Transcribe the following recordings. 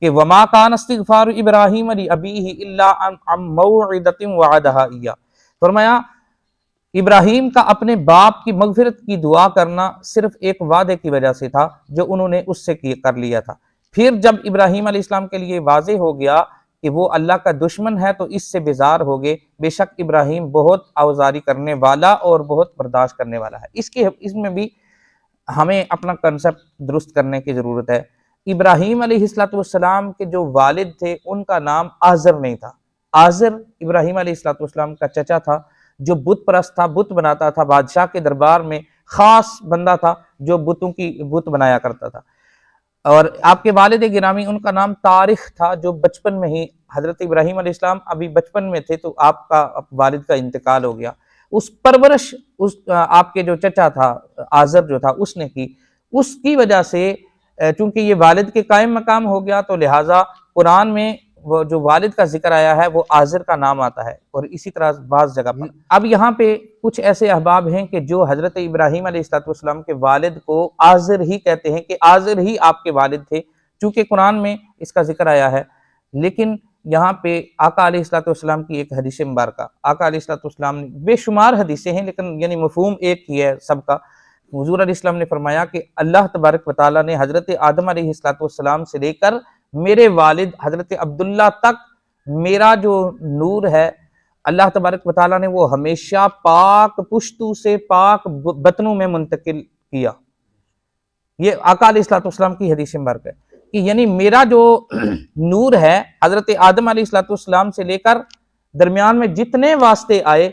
کہ وما کان استغفار ابراہیم لابیہ الا عن موعدۃ وعدہا ایہ، فرمایا ابراہیم کا اپنے باپ کی مغفرت کی دعا کرنا صرف ایک وعدے کی وجہ سے تھا جو انہوں نے اس سے کر لیا تھا۔ پھر جب ابراہیم علیہ السلام کے لیے واضح ہو گیا کہ وہ اللہ کا دشمن ہے تو اس سے بیزار ہو گئے۔ بے شک ابراہیم بہت آوزاری کرنے والا اور بہت برداشت کرنے والا ہے۔ اس میں بھی ہمیں اپنا کنسپٹ درست کرنے کی ضرورت ہے۔ ابراہیم علیہ السلام کے جو والد تھے ان کا نام آزر نہیں تھا۔ آزر ابراہیم علیہ السلام کا چچا تھا جو بت پرست تھا، بت بناتا تھا، بادشاہ کے دربار میں خاص بندہ تھا جو بت بنایا کرتا تھا۔ اور آپ کے والد گرامی ان کا نام طارق تھا، جو بچپن میں ہی حضرت ابراہیم علیہ السلام ابھی بچپن میں تھے تو آپ کا والد کا انتقال ہو گیا۔ اس پرورش آپ کے جو چچا تھا آزر جو تھا اس نے کی، اس کی وجہ سے چونکہ یہ والد کے قائم مقام ہو گیا تو لہٰذا قرآن میں وہ جو والد کا ذکر آیا ہے وہ آزر کا نام آتا ہے، اور اسی طرح بعض جگہ پر۔ اب یہاں پہ کچھ ایسے احباب ہیں کہ جو حضرت ابراہیم علیہ السلام کے والد کو آزر ہی کہتے ہیں کہ آزر ہی آپ کے والد تھے، چونکہ قرآن میں اس کا ذکر آیا ہے۔ لیکن یہاں پہ آقا علیہ السلام کی ایک حدیث مبارکہ، آقا علیہ السلام نے بے شمار حدیثیں ہیں لیکن یعنی مفہوم ایک ہی ہے سب کا۔ حضور علیہ السلام نے فرمایا کہ اللہ تبارک و تعالیٰ نے حضرت آدم علیہ السلام سے لے کر میرے والد حضرت عبداللہ تک میرا جو نور ہے اللہ تبارک و تعالیٰ نے وہ ہمیشہ پاک پشتو سے پاک بطنوں میں منتقل کیا۔ یہ آقا علیہ السلام کی حدیث مبارک ہے کہ یعنی میرا جو نور ہے حضرت آدم علیہ السلام سے لے کر درمیان میں جتنے واسطے آئے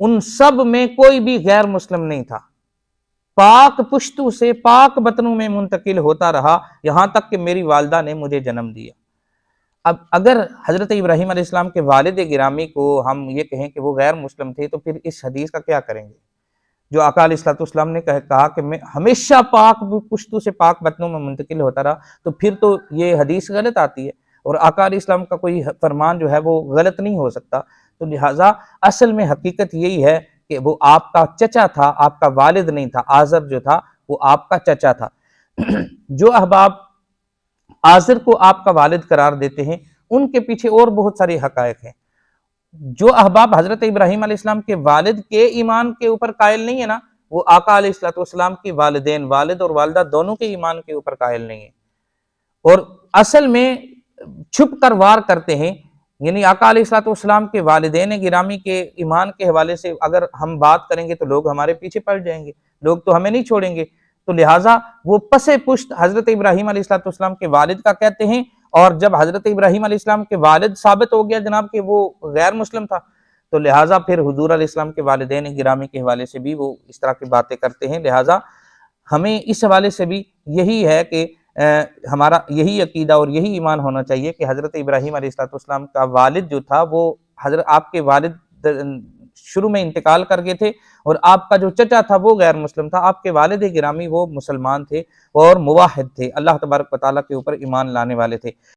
ان سب میں کوئی بھی غیر مسلم نہیں تھا، پاک پشتو سے پاک بطنوں میں منتقل ہوتا رہا یہاں تک کہ میری والدہ نے مجھے جنم دیا۔ اب اگر حضرت ابراہیم علیہ السلام کے والد گرامی کو ہم یہ کہیں کہ وہ غیر مسلم تھے تو پھر اس حدیث کا کیا کریں گے جو آقا علیہ السلام نے کہا کہ میں ہمیشہ پاک پشتو سے پاک بطنوں میں منتقل ہوتا رہا، تو پھر تو یہ حدیث غلط آتی ہے اور آقا علیہ السلام کا کوئی فرمان جو ہے وہ غلط نہیں ہو سکتا۔ تو لہٰذا اصل میں حقیقت یہی ہے کہ وہ آپ کا چچا تھا، آپ کا والد نہیں تھا۔ آزر جو تھا وہ آپ کا چچا تھا۔ جو احباب آزر کو آپ کا والد قرار دیتے ہیں ان کے پیچھے اور بہت سارے حقائق ہیں۔ جو احباب حضرت ابراہیم علیہ السلام کے والد کے ایمان کے اوپر قائل نہیں ہے نا، وہ آقا علیہ السلام کی والدین، والد اور والدہ دونوں کے ایمان کے اوپر قائل نہیں ہیں، اور اصل میں چھپ کر وار کرتے ہیں۔ یعنی آقا علیہ السلام کے والدین گرامی کے ایمان کے حوالے سے اگر ہم بات کریں گے تو لوگ ہمارے پیچھے پڑ جائیں گے، لوگ تو ہمیں نہیں چھوڑیں گے، تو لہٰذا وہ پس پشت حضرت ابراہیم علیہ السلام کے والد کا کہتے ہیں، اور جب حضرت ابراہیم علیہ السلام کے والد ثابت ہو گیا جناب کہ وہ غیر مسلم تھا تو لہٰذا پھر حضور علیہ السلام کے والدین گرامی کے حوالے سے بھی وہ اس طرح کی باتیں کرتے ہیں۔ لہٰذا ہمیں اس حوالے سے بھی یہی ہے کہ ہمارا یہی عقیدہ اور یہی ایمان ہونا چاہیے کہ حضرت ابراہیم علیہ السلام کا والد جو تھا وہ آپ کے والد شروع میں انتقال کر گئے تھے، اور آپ کا جو چچا تھا وہ غیر مسلم تھا، آپ کے والد گرامی وہ مسلمان تھے اور موحد تھے، اللہ تبارک و تعالیٰ کے اوپر ایمان لانے والے تھے۔